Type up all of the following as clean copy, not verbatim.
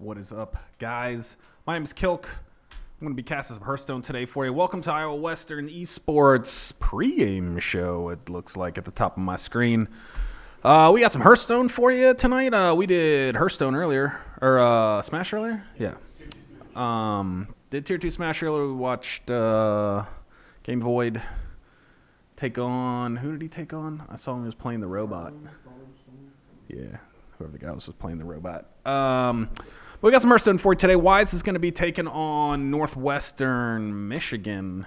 What is up, guys? My name is Kilk. I'm going to be casting some Hearthstone today for you. Welcome to Iowa Western Esports pregame show, it looks like, at the top of my screen. We got some Hearthstone for you tonight. We did Hearthstone earlier, or Smash earlier? Yeah. Did Tier 2 Smash earlier. We watched Game Void take on... Who did he take on? I saw him, he was playing the robot. Yeah, whoever the guy was playing the robot. We got some Hearthstone for you today. Wise is going to be taking on Northwestern Michigan,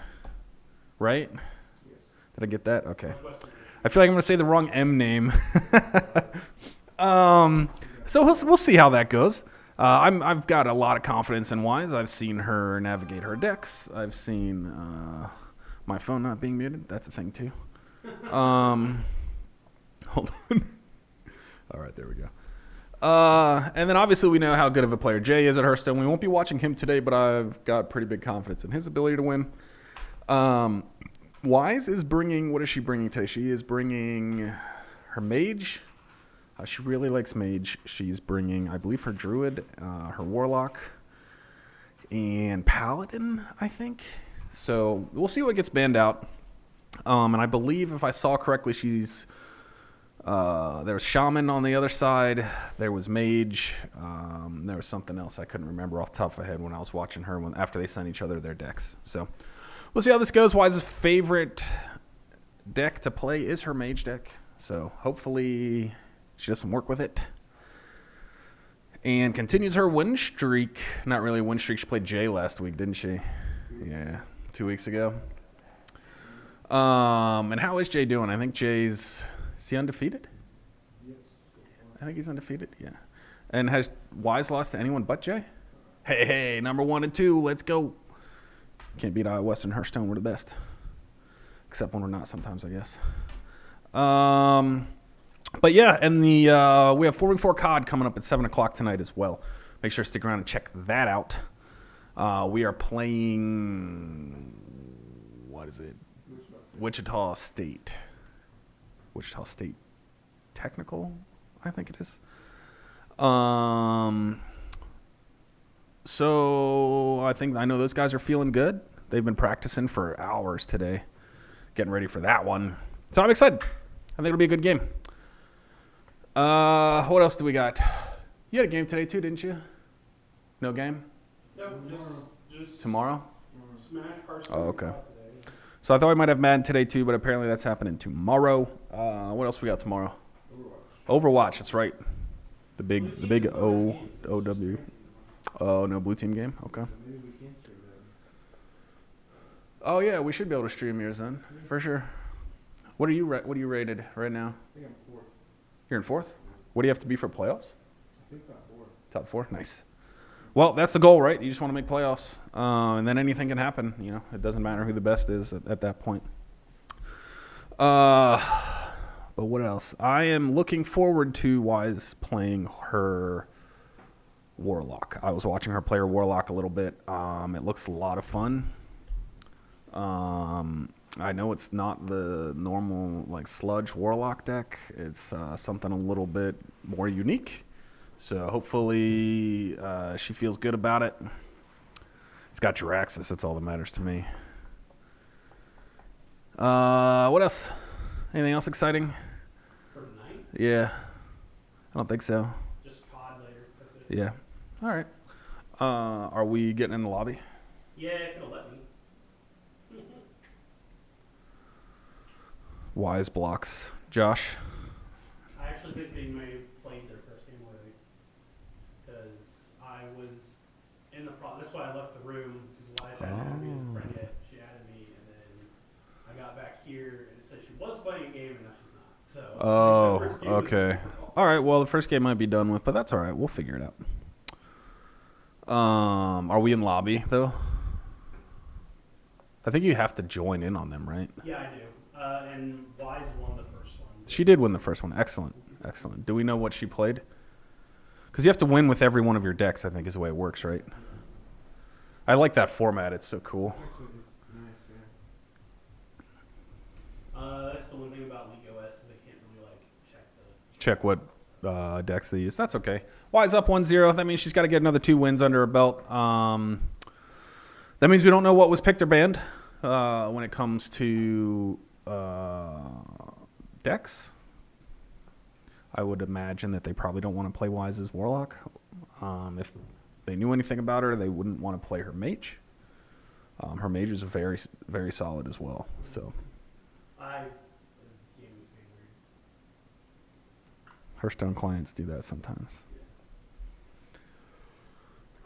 right? Yes. Did I get that? Okay. I feel like I'm going to say the wrong M name. So we'll see how that goes. I've got a lot of confidence in Wise. I've seen her navigate her decks. I've seen my phone not being muted. That's a thing too. Hold on. All right, there we go. And then obviously we know how good of a player Jay is at Hearthstone. We won't be watching him today, but I've got pretty big confidence in his ability to win. Wise is bringing, what is she bringing today? She is bringing her mage. She really likes mage. She's bringing, I believe, her druid, her warlock, and paladin, I think. So we'll see what gets banned out. And I believe, if I saw correctly, she's... there was Shaman on the other side. There was Mage. There was something else I couldn't remember off the top of my head when I was watching her after they sent each other their decks. So we'll see how this goes. Wise's favorite deck to play is her Mage deck. So hopefully she does some work with it. And continues her win streak. Not really a win streak. She played Jay last week, didn't she? Yeah, 2 weeks ago. And how is Jay doing? I think Jay's... Is he undefeated? Yes. I think he's undefeated, yeah. And has Wise lost to anyone but Jay? Hey, number 1 and 2, let's go. Can't beat Iowa Western Hearthstone, we're the best. Except when we're not sometimes, I guess. But yeah, and we have 4v4 COD coming up at 7 o'clock tonight as well. Make sure to stick around and check that out. We are playing, what is it? Wichita State Technical, I think it is. So I know those guys are feeling good. They've been practicing for hours today, getting ready for that one. So I'm excited. I think it'll be a good game. What else do we got? You had a game today too, didn't you? No game? No, just tomorrow? Smash Hearthstone. Oh, okay. So I thought we might have Madden today too, but apparently that's happening tomorrow. What else we got tomorrow? Overwatch, that's right. The big OW. Oh, no blue team game? Okay. Oh yeah, we should be able to stream yours then, for sure. What are you rated right now? I think I'm 4th. You're in 4th? What do you have to be for playoffs? I think top 4. Top 4? Nice. Well, that's the goal, right? You just want to make playoffs, and then anything can happen. You know, it doesn't matter who the best is at that point. But what else? I am looking forward to Wise playing her Warlock. I was watching her play her Warlock a little bit. It looks a lot of fun. I know it's not the normal like sludge Warlock deck. It's something a little bit more unique. So hopefully she feels good about it. It's got Jiraxis. That's all that matters to me. What else? Anything else exciting? For tonight? Yeah. I don't think so. Just COD later. That's it. Yeah. All right. Are we getting in the lobby? Yeah, if it'll let me. Wise blocks. Josh? I actually think they may have played their first game already. Because I was in the process. That's why I left the room. Because Wise hadn't added me as a friend yet. She added me, and then I got back here, and it said she was playing a game, and now she's not. So. Oh, okay. All right. Well, the first game might be done with, but that's all right. We'll figure it out. Are we in lobby though? I think you have to join in on them, right? Yeah, I do. And Wise won the first one. She did win the first one. Excellent. Excellent. Do we know what she played? Because you have to win with every one of your decks, I think, is the way it works, right? I like that format. It's so cool. That's the one thing about League OS is they can't really check Check what? decks they use. That's okay. Wise up 1-0. That means she's got to get another 2 wins under her belt. That means we don't know what was picked or banned when it comes to decks. I would imagine that they probably don't want to play Wise's Warlock. If they knew anything about her, they wouldn't want to play her Mage. Her Mage is very, very solid as well. So, Hearthstone clients do that sometimes.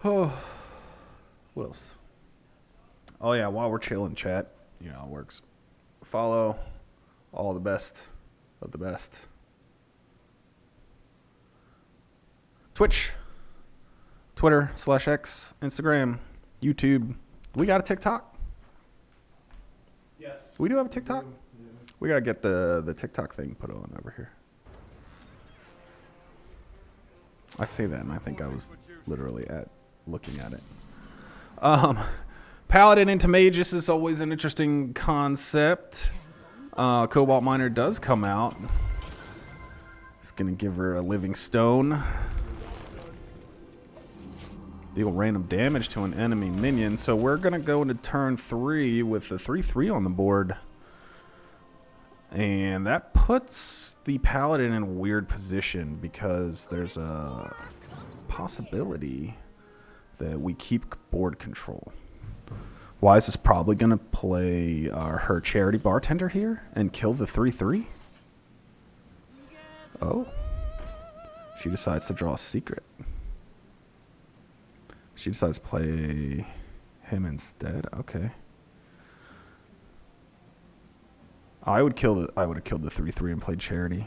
Oh, what else? Oh yeah, while we're chilling, chat, you know how it works. Follow all the best of the best. Twitch, Twitter /X, Instagram, YouTube. We got a TikTok? Yes. We do have a TikTok? Yeah. We got to get the TikTok thing put on over here. I say that, and I think I was literally looking at it. Paladin into Mage, this is always an interesting concept. Cobalt Miner does come out. It's going to give her a living stone. Deal random damage to an enemy minion. So we're going to go into turn 3 with the 3/3 on the board. And that puts the Paladin in a weird position because there's a possibility that we keep board control. Wise is probably going to play her Charity Bartender here and kill the 3/3. Oh. She decides to draw a secret. She decides to play him instead. Okay. I would have killed the 3/3 and played Charity.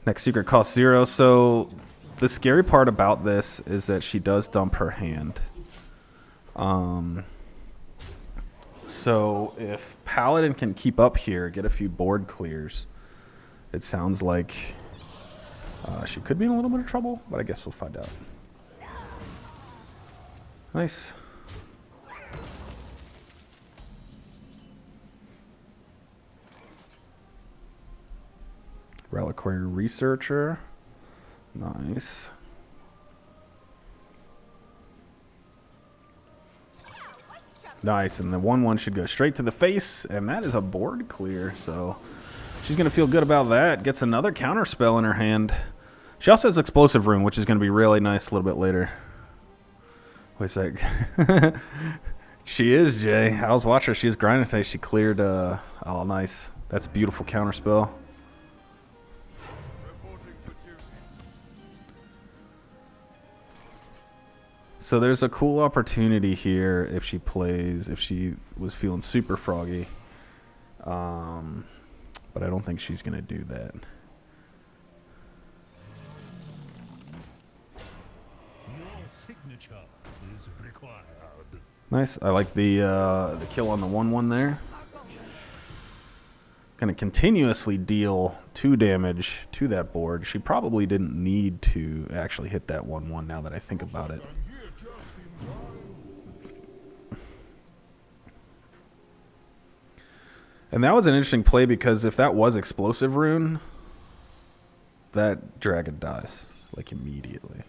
Next secret costs 0. So the scary part about this is that she does dump her hand. So if Paladin can keep up here, get a few board clears, it sounds like she could be in a little bit of trouble, but I guess we'll find out. Nice. Reliquary Researcher. Nice. Nice, and the 1/1 should go straight to the face, and that is a board clear, so she's going to feel good about that. Gets another counter spell in her hand. She also has Explosive Rune, which is going to be really nice a little bit later. Wait a sec. She is, Jay. I was watching her. She was grinding today. She cleared, oh, nice. That's a beautiful counter spell. So there's a cool opportunity here if she was feeling super froggy. But I don't think she's going to do that. Your signature is required. Nice. I like the kill on the 1/1 there. Going to continuously deal 2 damage to that board. She probably didn't need to actually hit that 1/1 now that I think about it. And that was an interesting play because if that was Explosive Rune, that dragon dies, like, immediately.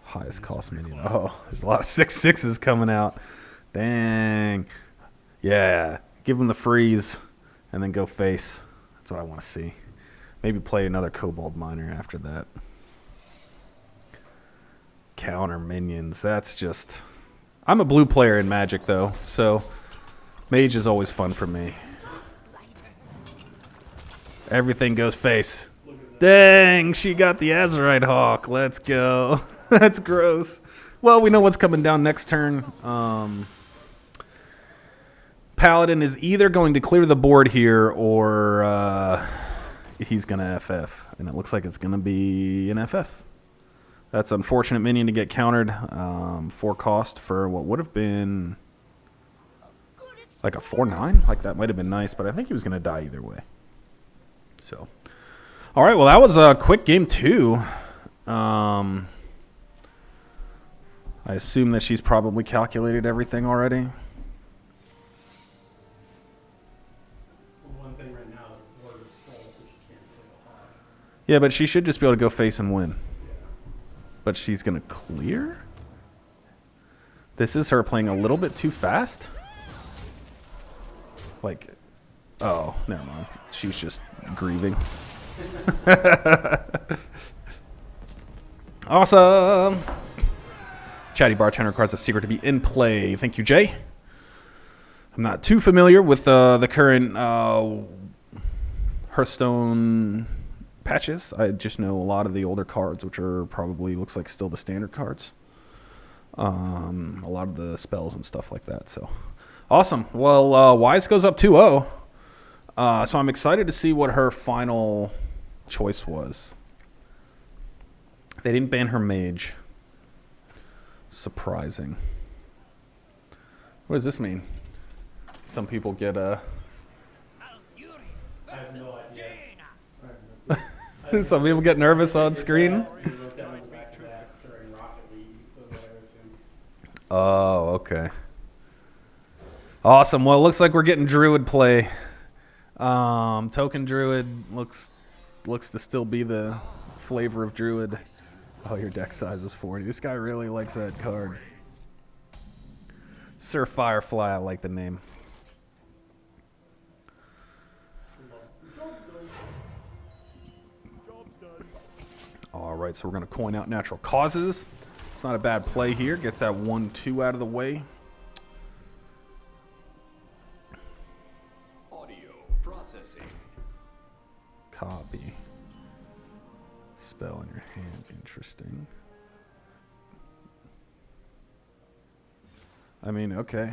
Highest cost minion. Oh, there's a lot of 6/6s coming out. Dang. Yeah. Give him the freeze and then go face. That's what I want to see. Maybe play another Cobalt Miner after that. Counter minions. That's just... I'm a blue player in Magic, though, so Mage is always fun for me. Everything goes face. Dang, she got the Azurite Hawk. Let's go. That's gross. Well, we know what's coming down next turn. Paladin is either going to clear the board here or he's going to FF. And it looks like it's going to be an FF. That's an unfortunate minion to get countered. 4 cost for what would have been like a 4/9. Like, that might have been nice, but I think he was going to die either way. So, all right, well, that was a quick game 2. I assume that she's probably calculated everything already. One thing right now is the board is Yeah, but she should just be able to go face and win. But she's going to clear? This is her playing a little bit too fast? Like, oh, never mind. She's just grieving. Awesome! Chatty Bartender requires a secret to be in play. Thank you, Jay. I'm not too familiar with the current Hearthstone patches. I just know a lot of the older cards, which are probably, looks like still the standard cards. A lot of the spells and stuff like that. So, awesome. Well, Wise goes up 2-0. So I'm excited to see what her final choice was. They didn't ban her mage. Surprising. What does this mean? Some people get I have no idea. some people get nervous on screen. Oh, okay. Awesome. Well, it looks like we're getting Druid play. Token Druid looks to still be the flavor of Druid. Oh, your deck size is 40. This guy really likes that card. Sir Firefly, I like the name. All right, so we're going to coin out Natural Causes. It's not a bad play here. Gets that 1-2 out of the way. Audio processing. Copy. Spell in your hand. Interesting. I mean, okay.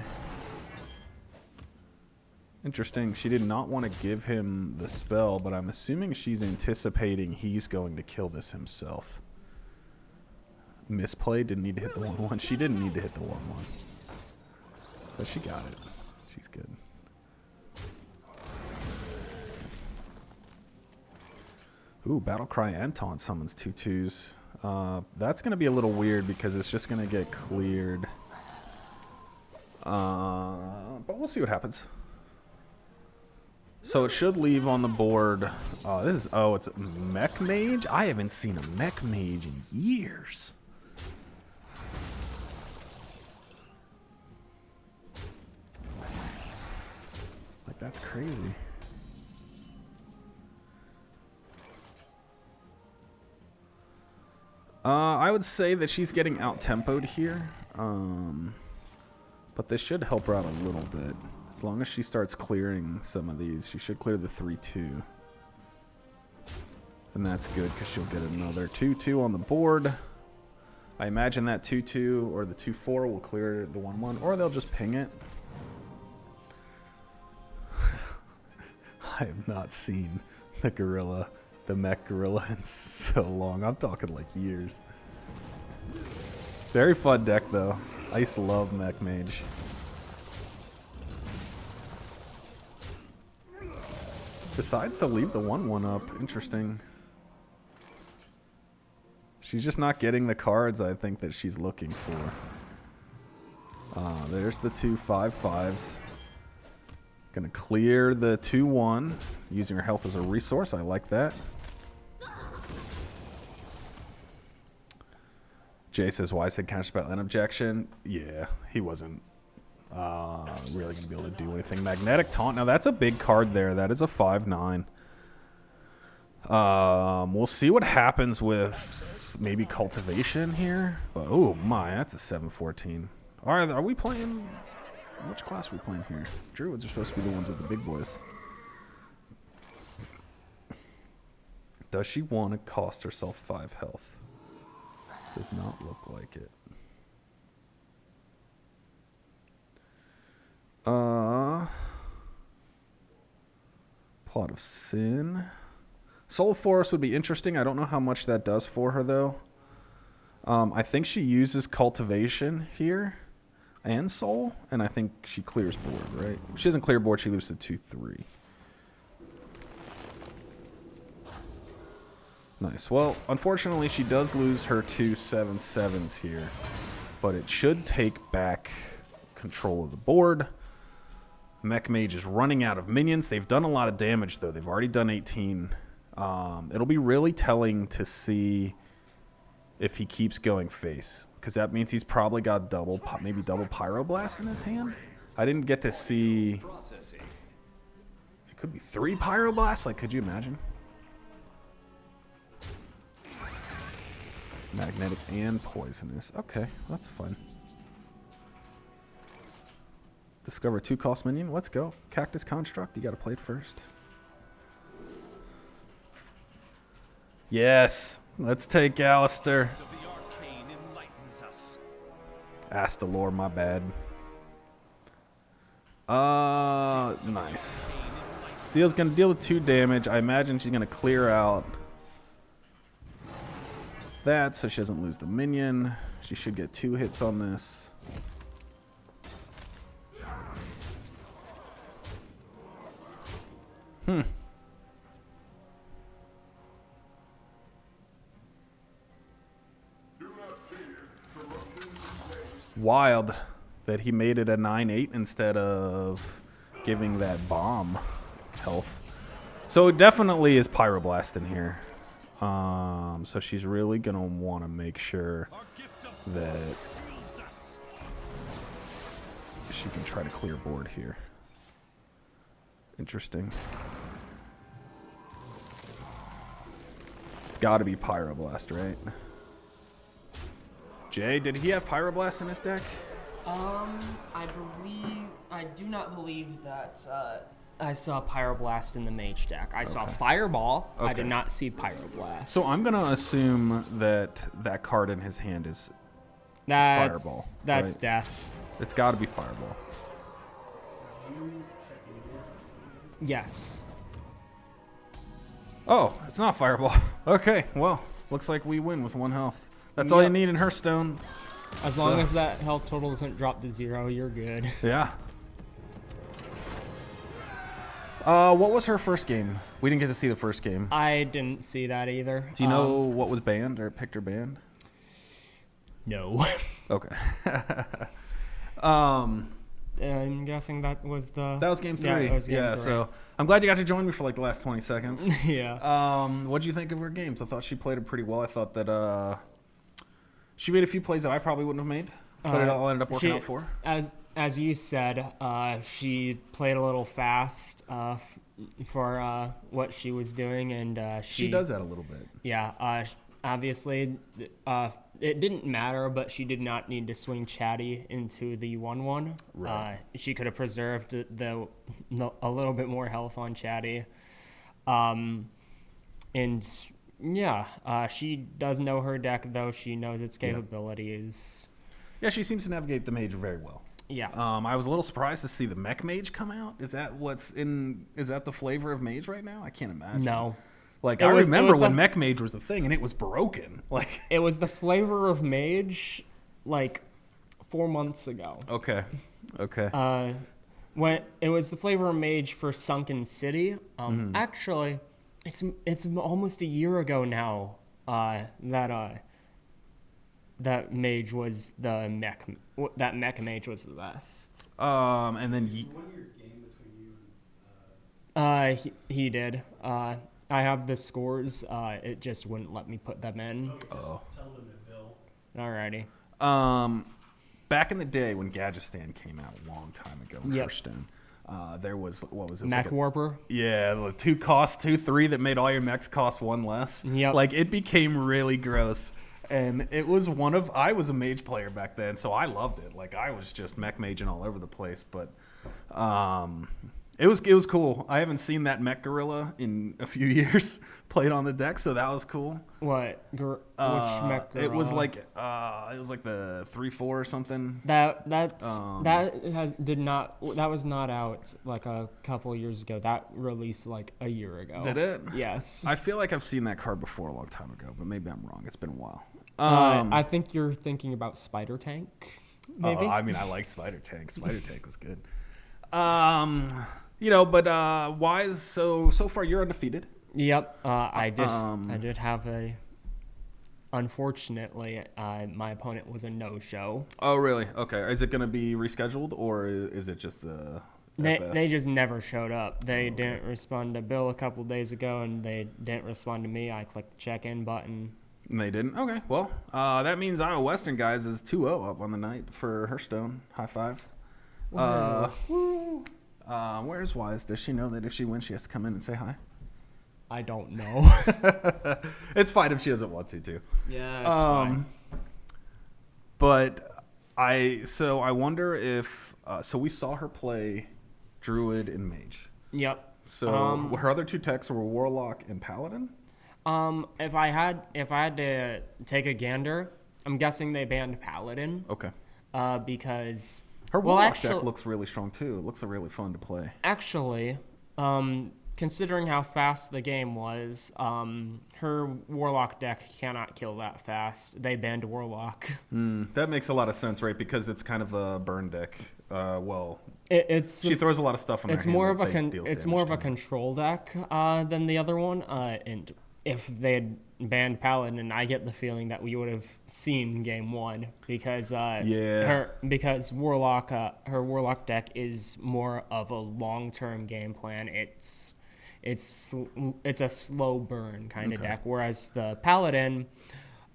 Interesting. She did not want to give him the spell, but I'm assuming she's anticipating he's going to kill this himself. Misplay. Didn't need to hit the 1-1. She didn't need to hit the 1-1. But she got it. She's good. Ooh, Battlecry and Taunt summons 2/2s. That's going to be a little weird because it's just going to get cleared. But we'll see what happens. So it should leave on the board. It's a Mech Mage? I haven't seen a Mech Mage in years. Like, that's crazy. I would say that she's getting out-tempoed here. But this should help her out a little bit. As long as she starts clearing some of these, she should clear the 3-2. And that's good because she'll get another 2-2 on the board. I imagine that 2-2 or the 2-4 will clear the 1-1, or they'll just ping it. I have not seen the gorilla, the mech gorilla, in so long. I'm talking like years. Very fun deck though. I used to love Mech Mage. Decides to leave the 1-1 up. Interesting. She's just not getting the cards I think that she's looking for. There's the 2 5/5s. Gonna clear the 2-1 using her health as a resource. I like that. Jay says, why I said counterspell and objection. Yeah, he wasn't really going to be able to do anything. Magnetic Taunt. Now, that's a big card there. That is a 5/9. We'll see what happens with maybe Cultivation here. Oh, my. That's a 7/14. All right, are we playing... Which class are we playing here? Druids are supposed to be the ones with the big boys. Does she want to cost herself 5 health? Does not look like it. Plot of Sin. Soul Force would be interesting. I don't know how much that does for her, though. I think she uses Cultivation here and Soul, and I think she clears board, right? If she doesn't clear board, she loses to 2-3. Nice. Well, unfortunately, she does lose her 2 7/7s here, but it should take back control of the board. Mech Mage is running out of minions. They've done a lot of damage, though. They've already done 18. It'll be really telling to see if he keeps going face, because that means he's probably got maybe double Pyroblast in his hand. I didn't get to see. It could be 3 Pyroblasts. Like, could you imagine? Magnetic and poisonous. Okay, that's fun. Discover 2-cost minion. Let's go. Cactus Construct. You got to play it first. Yes. Let's take Alistair. Astalor, my bad. Nice. Deal's gonna deal with 2 damage. I imagine she's gonna clear out that so she doesn't lose the minion. She should get 2 hits on this. Wild that he made it a 9-8 instead of giving that bomb health. So it definitely is Pyroblast in here. So she's really gonna want to make sure that she can try to clear board here. Interesting. It's got to be Pyroblast, right? Jay, did he have Pyroblast in his deck? I do not believe that I saw Pyroblast in the mage deck. I saw Fireball. I did not see Pyroblast. So I'm gonna assume that that card in his hand is Fireball. That's right? death. It's got to be Fireball. Yes. Oh, it's not Fireball. Okay, well, looks like we win with 1 health. That's all you need in Hearthstone. As long as that health total doesn't drop to 0, you're good. Yeah. What was her first game? We didn't get to see the first game. I didn't see that either. Do you know what was banned or picked or banned? No. Okay. I'm guessing that was that was game 3. Yeah, that was game 3. So I'm glad you got to join me for like the last 20 seconds. Yeah. What'd you think of her games? I thought she played it pretty well. I thought that she made a few plays that I probably wouldn't have made, but it all ended up working out for her. As you said, she played a little fast for what she was doing, and she does that a little bit. Yeah. Obviously, it didn't matter, but she did not need to swing Chatty into the 1/1. Right. She could have preserved a little bit more health on Chatty. And yeah, she does know her deck, though. She knows its capabilities. Yeah, she seems to navigate the mage very well. Yeah. I was a little surprised to see the mech mage come out. Is that the flavor of mage right now? I can't imagine. No. Like, I remember when mech mage was a thing and it was broken. Like, it was the flavor of mage like 4 months ago. Okay. When it was the flavor of mage for Sunken City. Actually, it's almost a year ago now that mage was the mech. That mech mage was the best. And then Won your game between you and he did. I have the scores. It just wouldn't let me put them in. tell them to Bill. Alrighty. Back in the day when Gadgetzan came out a long time ago in Yep. Hearthstone, there was, what was it? Mech Warper. Yeah, the 2 cost, 2/3 that made all your mechs cost 1 less. Yep. Like, it became really gross. And it was I was a mage player back then, so I loved it. Like, I was just mech maging all over the place. But it was cool. I haven't seen that mech gorilla in a few years played on the deck, so that was cool. What? Which mech gorilla? It was like the 3/4 or something. That was not out like a couple years ago. That released like a year ago. Did it? Yes. I feel like I've seen that card before a long time ago, but maybe I'm wrong. It's been a while. I think you're thinking about Spider Tank. Maybe. I mean, I liked Spider Tank. Spider Tank was good. But Wise. So far you're undefeated. Yep. I did have a. Unfortunately, my opponent was a no-show. Oh, really? Okay. Is it going to be rescheduled, or is it just They just never showed up. They didn't respond to Bill a couple days ago, and they didn't respond to me. I clicked the check-in button. And they didn't? Okay, well, that means Iowa Western, guys, is 2-0 up on the night for Hearthstone. High five. Woo. Where's Wise? Does she know that if she wins, she has to come in and say hi? I don't know. It's fine if she doesn't want to, too. Yeah, it's fine. But I wonder if so we saw her play Druid and Mage. Yep. So her other 2 techs were Warlock and Paladin. If I had to take a gander, I'm guessing they banned Paladin. Okay. Because her Warlock deck looks really strong too. It looks really fun to play. Actually, considering how fast the game was, her Warlock deck cannot kill that fast. They banned Warlock. That makes a lot of sense, right? Because it's kind of a burn deck. She throws a lot of stuff in it's her more hand. It's more of a control deck than the other one. And if they had banned Paladin, I get the feeling that we would have seen game 1 because her Warlock her Warlock deck is more of a long-term game plan. It's a slow burn kind of deck, whereas the Paladin,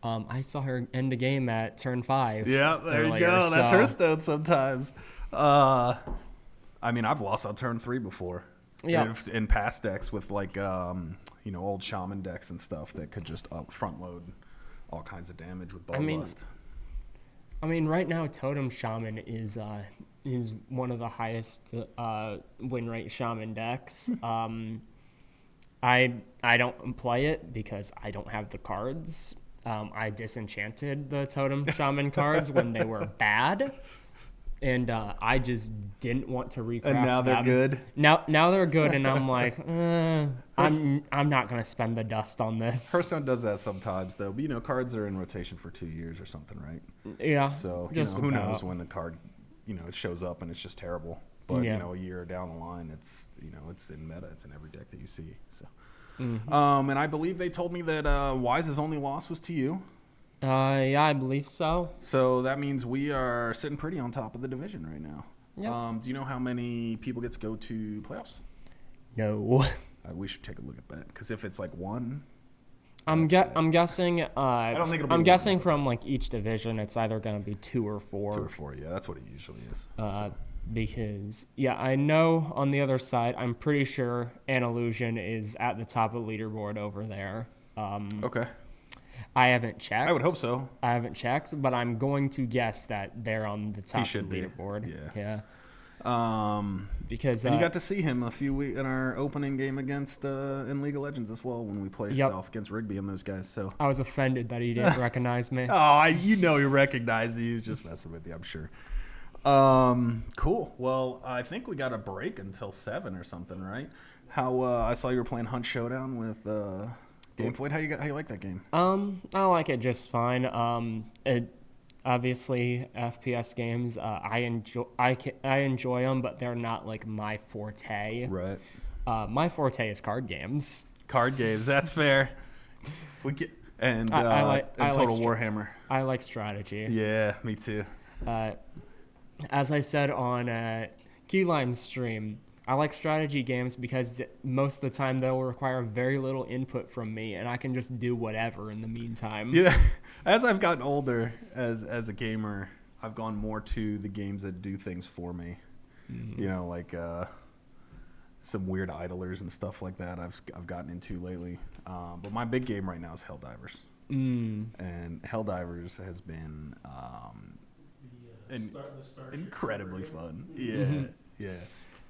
I saw her end a game at turn 5. Yeah, there you go. That's Hearthstone sometimes. I mean, I've lost on turn 3 before. Yeah. In past decks with like old shaman decks and stuff that could just front load all kinds of damage with Bloodlust. I mean, right now Totem Shaman is one of the highest win rate shaman decks. I don't play it because I don't have the cards. I disenchanted the Totem Shaman cards when they were bad. And I just didn't want to recraft them. And now they're good? Now they're good, and I'm like, I'm not going to spend the dust on this. Hearthstone does that sometimes, though. But, cards are in rotation for 2 years or something, right? Yeah. So, who knows when the card, it shows up and it's just terrible. But, a year down the line, it's in meta. It's in every deck that you see. So, and I believe they told me that Wise's only loss was to you. Yeah, I believe so. So that means we are sitting pretty on top of the division right now. Yep. Do you know how many people get to go to playoffs? No. We should take a look at that because if it's like 1, I'm guessing. I don't think it'll be I'm 1, guessing from like each division, it's either going to be 2 or 4. 2 or 4, yeah, that's what it usually is. Because I know on the other side, I'm pretty sure An Illusion is at the top of the leaderboard over there. Okay. I haven't checked. I would hope so. I haven't checked, but I'm going to guess that they're on the top of the be. leaderboard. Yeah. Because and you got to see him a few weeks in our opening game against in League of Legends as well when we played off against Rigby and those guys. So I was offended that he didn't recognize me. He recognized you. He was just messing with you, I'm sure. Cool. Well, I think we got a break until 7 or something, right? How I saw you were playing Hunt Showdown with Gamefoid. How you like that game? I like it just fine. Obviously FPS games, I enjoy them, but they're not like my forte. Right. My forte is card games. Card games, that's fair. And Total Warhammer. I like strategy. Yeah, me too. As I said on Keylime's stream, I like strategy games because most of the time they'll require very little input from me, and I can just do whatever in the meantime. Yeah, as I've gotten older as a gamer, I've gone more to the games that do things for me. Like some weird idlers and stuff like that I've gotten into lately. But my big game right now is Helldivers. And Helldivers has been incredibly fun. Yeah, yeah.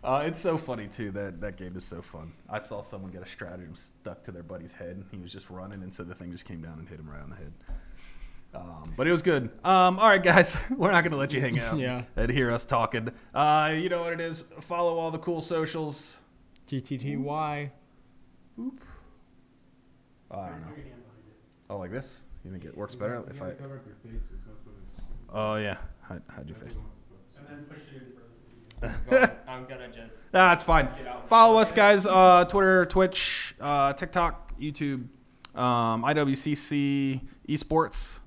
It's so funny too. That game is so fun. I saw someone get a stratagem stuck to their buddy's head, and he was just running, and so the thing just came down and hit him right on the head. But it was good. All right, guys, we're not gonna let you hang out and hear us talking. You know what it is. Follow all the cool socials. TTTY. Oop. I don't know. Oh, like this? You think it works better if I? Cover up your face or something. Oh yeah, hide your face. And then push it in further. I'm gonna just. That's fine. Follow us, guys. Twitter, Twitch, TikTok, YouTube, IWCC Esports.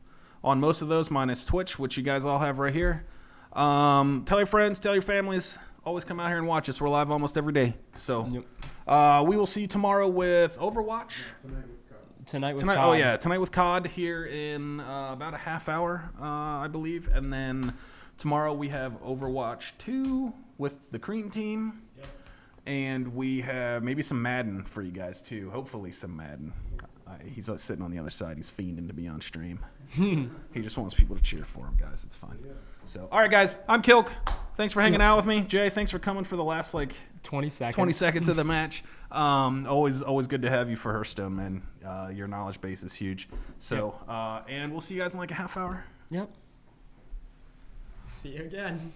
On most of those, minus Twitch, which you guys all have right here. Tell your friends, tell your families, always come out here and watch us. We're live almost every day. So Yep. we will see you tomorrow with Overwatch. Tonight with Tonight, COD. oh yeah, tonight with COD here in about a half hour, I believe, and then tomorrow we have Overwatch 2 with the Cream Team, and we have maybe some Madden for you guys too. Hopefully some Madden. He's sitting on the other side. He's fiending to be on stream. He just wants people to cheer for him, guys. It's fine. So, all right, guys, I'm Kilk. Thanks for hanging out with me, Jay. Thanks for coming for the last 20 seconds. 20 seconds of the match. Always good to have you for Hearthstone, man. Your knowledge base is huge. So, and we'll see you guys in like a half hour. Yep. See you again.